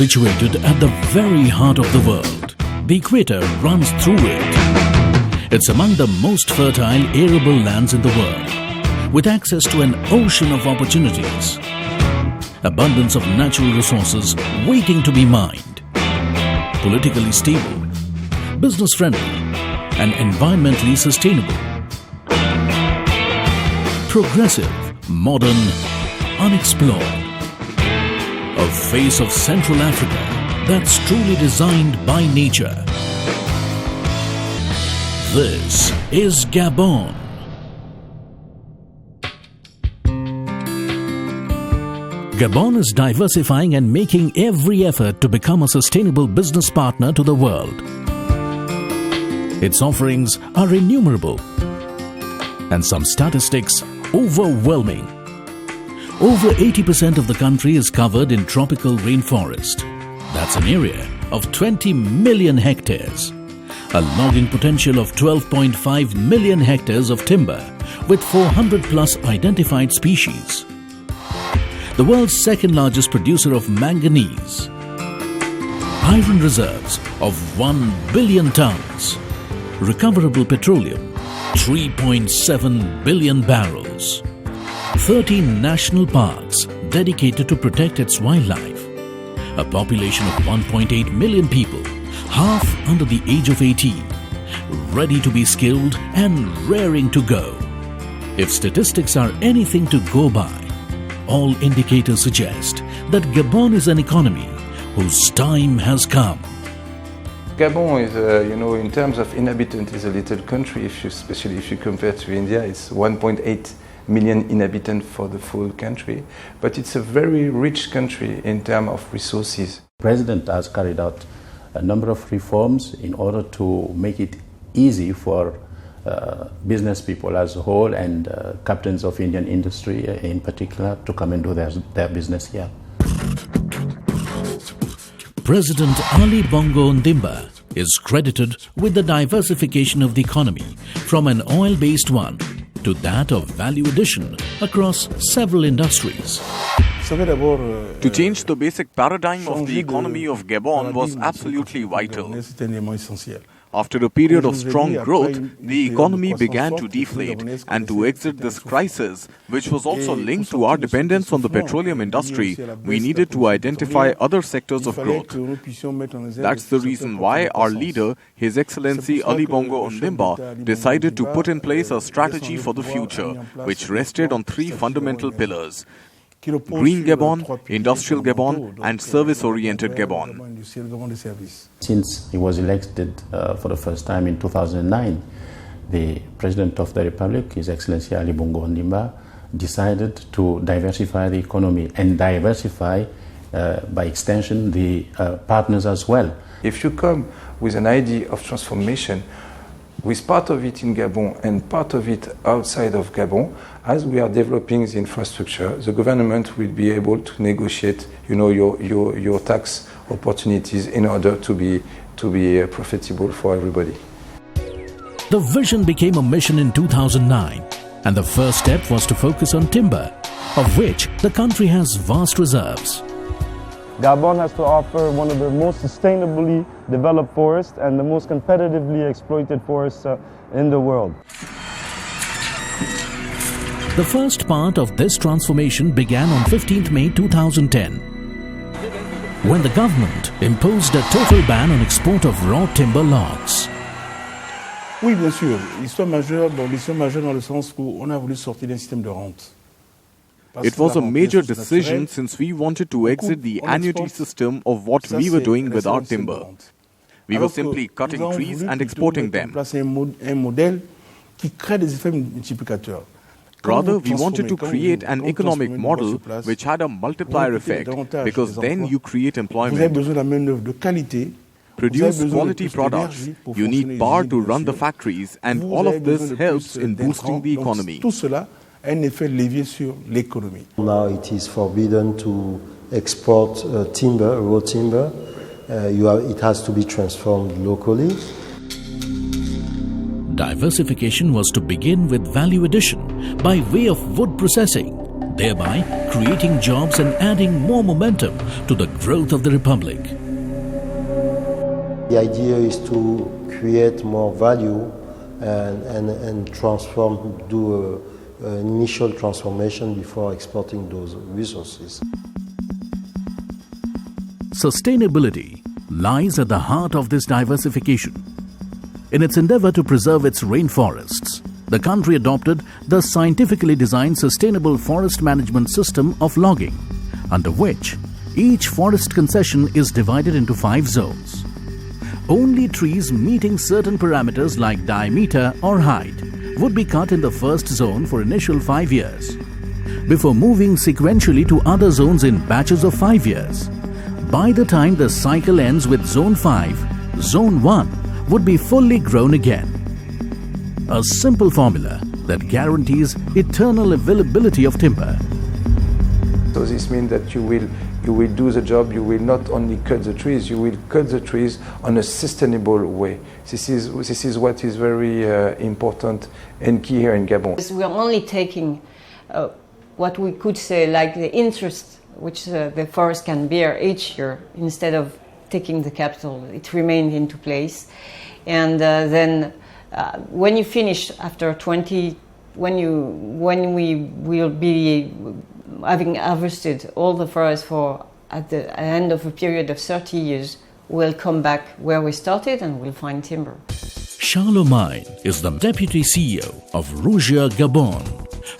Situated at the very heart of the world, the equator runs through it. It's among the most fertile arable lands in the world, with access to an ocean of opportunities, abundance of natural resources waiting to be mined, politically stable, business-friendly, and environmentally sustainable. Progressive, modern, unexplored. A face of Central Africa that's truly designed by nature. This is Gabon. Gabon is diversifying and making every effort to become a sustainable business partner to the world. Its offerings are innumerable, and some statistics overwhelming. Over 80% of the country is covered in tropical rainforest. That's an area of 20 million hectares. A logging potential of 12.5 million hectares of timber with 400 plus identified species. The world's second largest producer of manganese. Iron reserves of 1 billion tons. Recoverable petroleum, 3.7 billion barrels. 13 national parks dedicated to protect its wildlife. A population of 1.8 million people, half under the age of 18, ready to be skilled and raring to go. If statistics are anything to go by, all indicators suggest that Gabon is an economy whose time has come. Gabon is, in terms of inhabitants, is a little country. Especially if you compare to India, it's 1.8 million inhabitants for the full country. But it's a very rich country in terms of resources. The President has carried out a number of reforms in order to make it easy for business people as a whole and captains of Indian industry in particular to come and do their business here. President Ali Bongo Ondimba is credited with the diversification of the economy from an oil-based one to that of value addition across several industries. To change the basic paradigm of the economy of Gabon was absolutely vital. After a period of strong growth, the economy began to deflate, and to exit this crisis, which was also linked to our dependence on the petroleum industry, we needed to identify other sectors of growth. That's the reason why our leader, His Excellency Ali Bongo Ondimba, decided to put in place a strategy for the future, which rested on three fundamental pillars: Green Gabon, Industrial Gabon, and Service-Oriented Gabon. Since he was elected for the first time in 2009, the President of the Republic, His Excellency Ali Bongo Ondimba, decided to diversify the economy and diversify, by extension, the partners as well. If you come with an idea of transformation, with part of it in Gabon and part of it outside of Gabon, as we are developing the infrastructure, the government will be able to negotiate, your tax opportunities in order to be profitable for everybody. The vision became a mission in 2009, and the first step was to focus on timber, of which the country has vast reserves. Gabon has to offer one of the most sustainably developed forests and the most competitively exploited forests in the world. The first part of this transformation began on 15th May 2010, when the government imposed a total ban on export of raw timber logs. Oui, bien sûr. L'histoire majeure dans le sens où on a voulu sortir d'un système de rente. It was a major decision since we wanted to exit the annuity system of what we were doing with our timber. We were simply cutting trees and exporting them. Rather, we wanted to create an economic model which had a multiplier effect, because then you create employment. Produce quality products, you need power to run the factories, and all of this helps in boosting the economy. Un effet levier sur l'économie. Now it is forbidden to export timber, raw timber. It has to be transformed locally. Diversification was to begin with value addition by way of wood processing, thereby creating jobs and adding more momentum to the growth of the Republic. The idea is to create more value and transform, do an initial transformation before exporting those resources. Sustainability lies at the heart of this diversification. In its endeavor to preserve its rainforests, the country adopted the scientifically designed sustainable forest management system of logging, under which each forest concession is divided into 5 zones. Only trees meeting certain parameters like diameter or height would be cut in the first zone for initial 5 years, before moving sequentially to other zones in batches of 5 years. By the time the cycle ends with Zone 5, Zone 1 would be fully grown again. A simple formula that guarantees eternal availability of timber. So this means that you will do the job, you will not only cut the trees, you will cut the trees on a sustainable way. This is what is very important and key here in Gabon. We are only taking what we could say like the interest which the forest can bear each year instead of taking the capital. It remained into place. And then when you finish after 20, when we will be having harvested all the forest for at the end of a period of 30 years, we'll come back where we started and we'll find timber. Charlemagne is the deputy CEO of Rougia Gabon,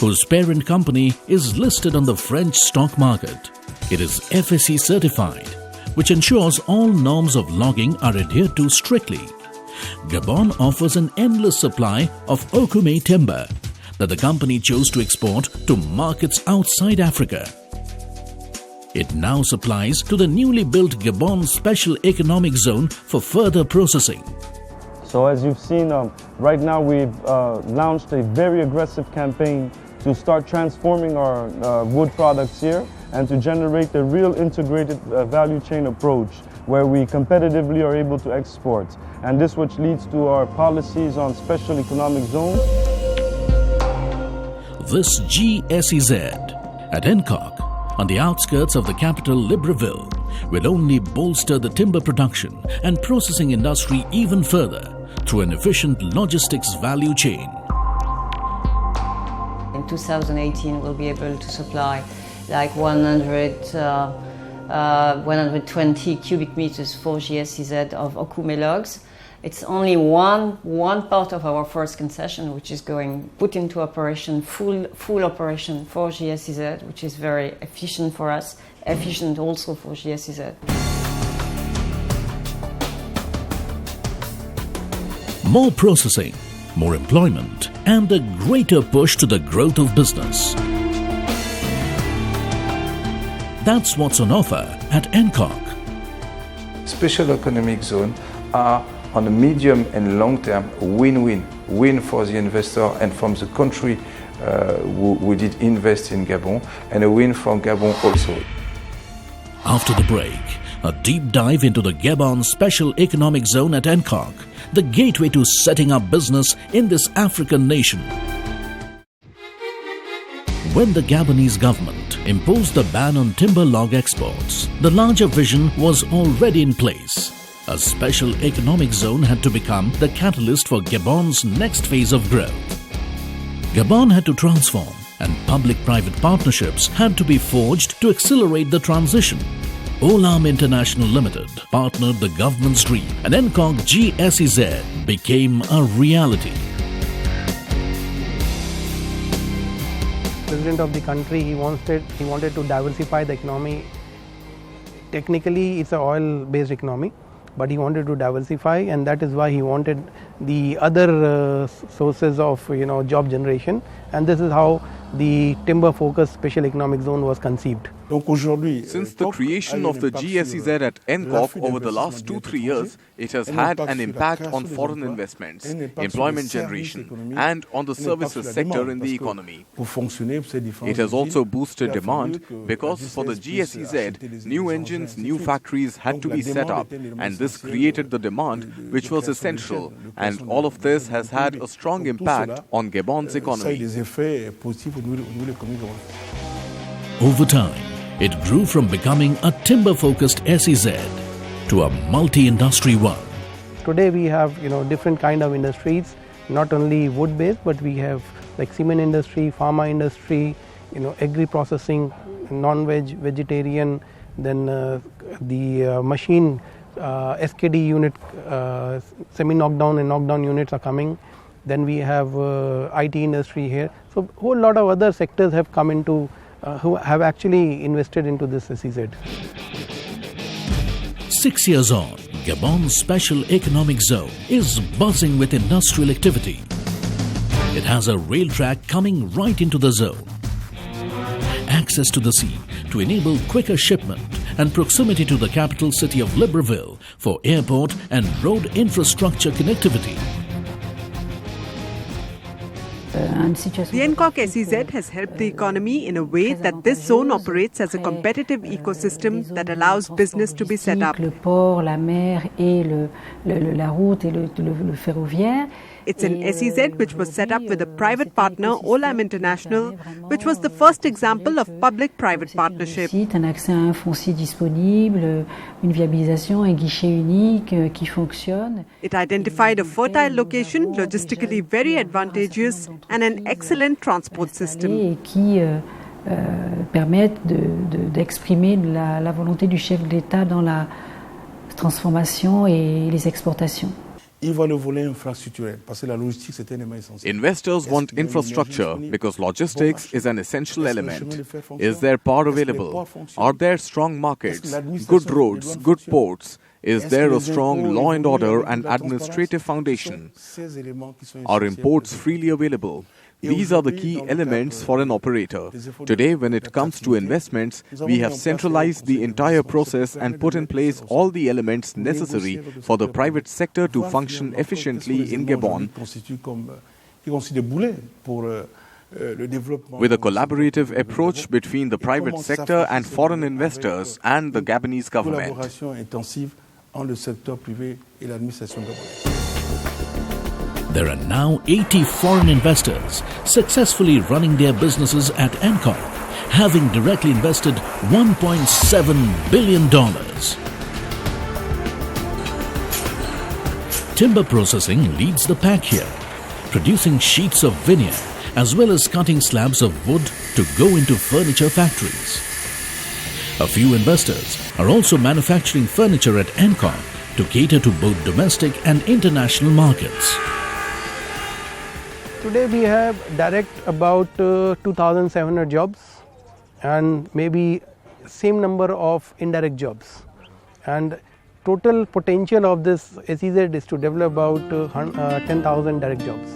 whose parent company is listed on the French stock market. It is FSC certified, which ensures all norms of logging are adhered to strictly. Gabon offers an endless supply of Okume timber that the company chose to export to markets outside Africa. It now supplies to the newly built Gabon Special Economic Zone for further processing. So as you've seen, right now we've launched a very aggressive campaign to start transforming our wood products here and to generate a real integrated value chain approach where we competitively are able to export. And this which leads to our policies on special economic zones. This GSEZ at Nkok, on the outskirts of the capital Libreville, will only bolster the timber production and processing industry even further through an efficient logistics value chain. In 2018, we'll be able to supply like 120 cubic meters for GSEZ of Okume logs. It's only one part of our first concession which is going put into operation, full operation for GSEZ, which is very efficient for us, efficient also for GSEZ. More processing, more employment, and a greater push to the growth of business. That's what's on offer at Nkok. Special economic zone are on a medium and long term win-win. Win for the investor and from the country who did invest in Gabon, and a win for Gabon also. After the break, a deep dive into the Gabon Special Economic Zone at Nkok, the gateway to setting up business in this African nation. When the Gabonese government imposed the ban on timber log exports, the larger vision was already in place. A special economic zone had to become the catalyst for Gabon's next phase of growth. Gabon had to transform, and public-private partnerships had to be forged to accelerate the transition. Olam International Limited partnered the government's dream, and Nkok GSEZ became a reality. President of the country, he wanted to diversify the economy. Technically, it's an oil-based economy, but he wanted to diversify, and that is why he wanted the other sources of job generation, and this is how the timber-focused special economic zone was conceived. Since the creation of the GSEZ at Nkok over the last 2-3 years, it has had an impact on foreign investments, employment generation, and on the services sector in the economy. It has also boosted demand because for the GSEZ, new engines, new factories had to be set up, and this created the demand which was essential, and all of this has had a strong impact on Gabon's economy. Over time, it grew from becoming a timber-focused SEZ to a multi-industry one. Today we have different kind of industries, not only wood-based, but we have like cement industry, pharma industry, agri-processing, non-veg, vegetarian, then the machine SKD unit, semi-knockdown and knockdown units are coming. Then we have IT industry here. So a whole lot of other sectors have come into, who have actually invested into this SEZ. 6 years on, Gabon Special Economic Zone is buzzing with industrial activity. It has a rail track coming right into the zone, access to the sea to enable quicker shipment, and proximity to the capital city of Libreville for airport and road infrastructure connectivity. The NCOC SEZ has helped the economy in a way that this zone operates as a competitive ecosystem that allows business to be set up. It's an SEZ which was set up with a private partner, Olam International, which was the first example of public-private partnership. It identified a fertile location, logistically very advantageous, and an excellent transport system. Permettent d'exprimer la volonté du chef de l'État dans la transformation et les exportations. Investors want infrastructure because logistics is an essential element. Is there power available? Are there strong markets, good roads, good ports? Is there a strong law and order and administrative foundation? Are imports freely available? These are the key elements for an operator. Today, when it comes to investments, we have centralized the entire process and put in place all the elements necessary for the private sector to function efficiently in Gabon, with a collaborative approach between the private sector and foreign investors and the Gabonese government. There are now 80 foreign investors successfully running their businesses at NCOC, having directly invested $1.7 billion. Timber processing leads the pack here, producing sheets of veneer as well as cutting slabs of wood to go into furniture factories. A few investors are also manufacturing furniture at NCOC to cater to both domestic and international markets. Today we have direct about 2,700 jobs and maybe same number of indirect jobs. And total potential of this SEZ is to develop about 10,000 direct jobs.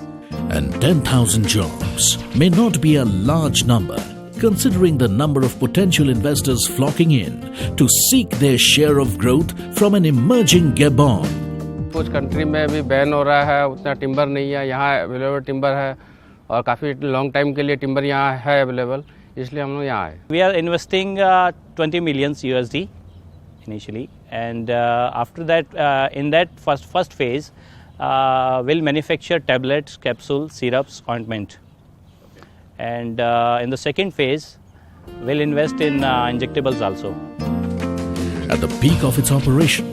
And 10,000 jobs may not be a large number, considering the number of potential investors flocking in to seek their share of growth from an emerging Gabon. कुछ country में अभी ban हो रहा है, उतना timber नहीं है, यहाँ अवेलेबल टिम्बर है और काफ़ी लॉन्ग टाइम के लिए टिम्बर यहाँ है अवेलेबल, इसलिए हम लोग यहाँ आए. We are investing 20 million USD initially, and after that, in that first phase, we'll manufacture tablets, capsules, syrups, ointment. And in the second phase, we'll invest in injectables also. At the peak of its operation,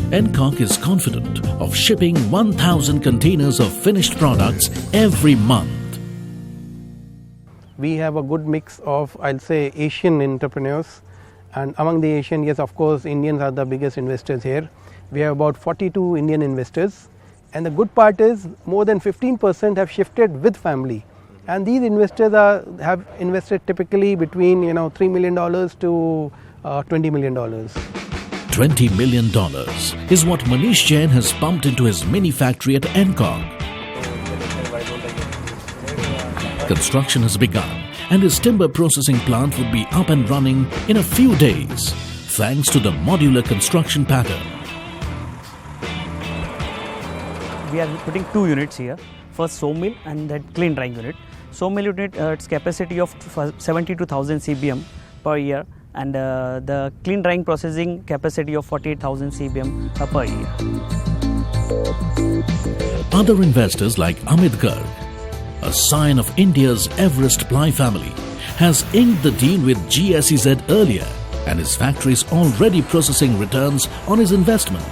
NCOC is confident of shipping 1,000 containers of finished products every month. We have a good mix of, I'll say, Asian entrepreneurs, and among the Asian, yes, of course, Indians are the biggest investors here. We have about 42 Indian investors, and the good part is more than 15% have shifted with family, and these investors have invested typically between $3 million to $20 million. $20 million is what Manish Jain has pumped into his mini factory at NCOC. Construction has begun and his timber processing plant would be up and running in a few days, thanks to the modular construction pattern. We are putting two units here, first sawmill and that clean drying unit. Sawmill unit, its capacity of 72,000 CBM per year, and the clean drying processing capacity of 48,000 CBM per year. Other investors like Amit Garg, a scion of India's Everest Ply family, has inked the deal with GSEZ earlier, and his factory is already processing returns on his investment.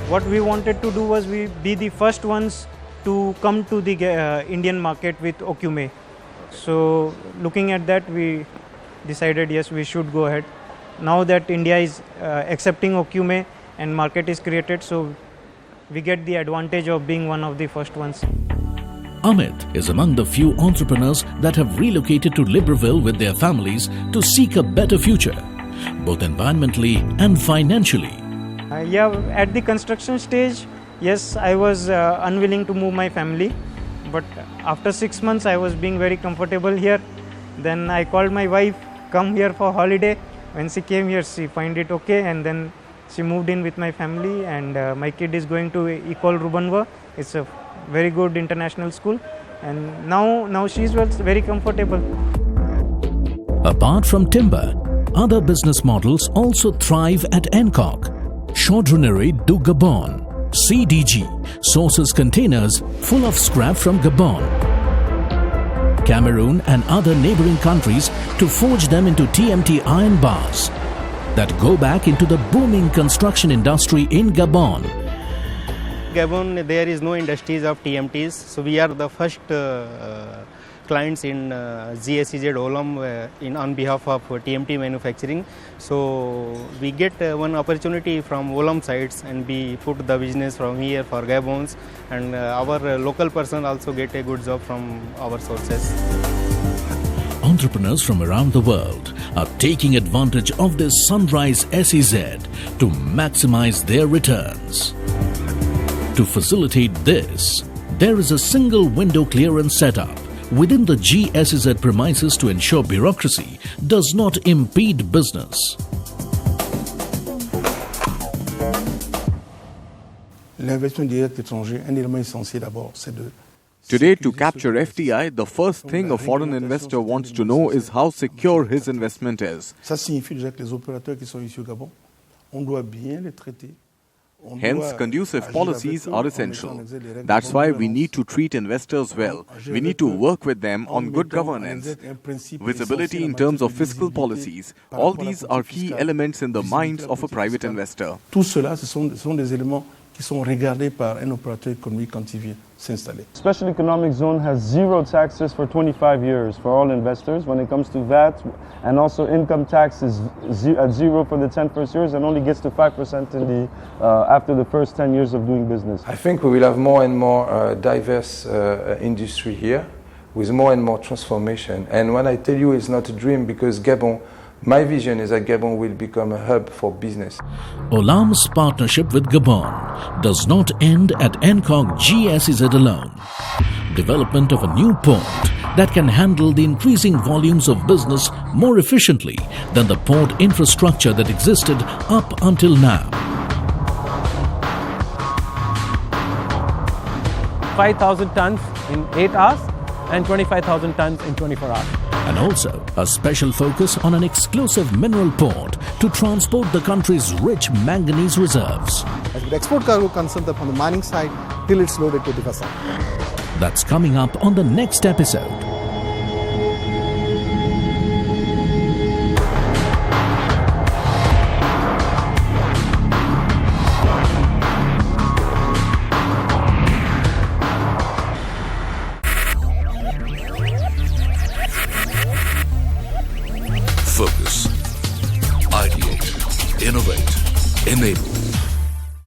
What we wanted to do was we be the first ones to come to the Indian market with Okume. So looking at that, we decided yes, we should go ahead. Now that India is accepting Okume and market is created, so we get the advantage of being one of the first ones. Amit is among the few entrepreneurs that have relocated to Libreville with their families to seek a better future, both environmentally and financially. At the construction stage, yes, I was unwilling to move my family, but after 6 months I was being very comfortable here. Then I called my wife, come here for holiday. When she came here, she find it okay, and then she moved in with my family, and my kid is going to École Rubanva. It's a very good international school, and now she's very comfortable. Apart from timber, other business models also thrive at NCOG. Chaudronnerie du Gabon, CDG, sources containers full of scrap from Gabon, Cameroon and other neighboring countries to forge them into TMT iron bars that go back into the booming construction industry in Gabon. Gabon, there is no industries of TMTs, so we are the first clients in GSEZ Olam on behalf of TMT manufacturing. So we get one opportunity from Olam sites, and we put the business from here for Gabons, and our local person also get a good job from our sources. Entrepreneurs from around the world are taking advantage of this sunrise SEZ to maximize their returns. To facilitate this, there is a single window clearance setup within the GSEZ premises to ensure bureaucracy does not impede business. L'investissement direct étranger, un élément essentiel d'abord, c'est de... Today, to capture FDI, the first thing a foreign investor wants to know is how secure his investment is. Ça signifie déjà que les opérateurs qui sont ici au Gabon, on doit bien les traiter. Hence, conducive policies are essential. That's why we need to treat investors well. We need to work with them on good governance, visibility in terms of fiscal policies. All these are key elements in the minds of a private investor. Tout cela, ce sont des éléments qui sont regardés par un opérateur économique quand il vient s'installer. Special Economic Zone has zero taxes for 25 years for all investors when it comes to VAT, and also income tax is at zero for the 10 first years and only gets to 5% in the after the first 10 years of doing business. I think we will have more and more diverse industry here with more and more transformation. And when I tell you it's not a dream, because Gabon, my vision is that Gabon will become a hub for business. Olam's partnership with Gabon does not end at NCOG GSEZ alone. Development of a new port that can handle the increasing volumes of business more efficiently than the port infrastructure that existed up until now. 5,000 tons in 8 hours and 25,000 tons in 24 hours. And also a special focus on an exclusive mineral port to transport the country's rich manganese reserves. As with export cargo concerned from the mining side till it's loaded to the vessel. That's coming up on the next episode. Focus, ideate, innovate, enable.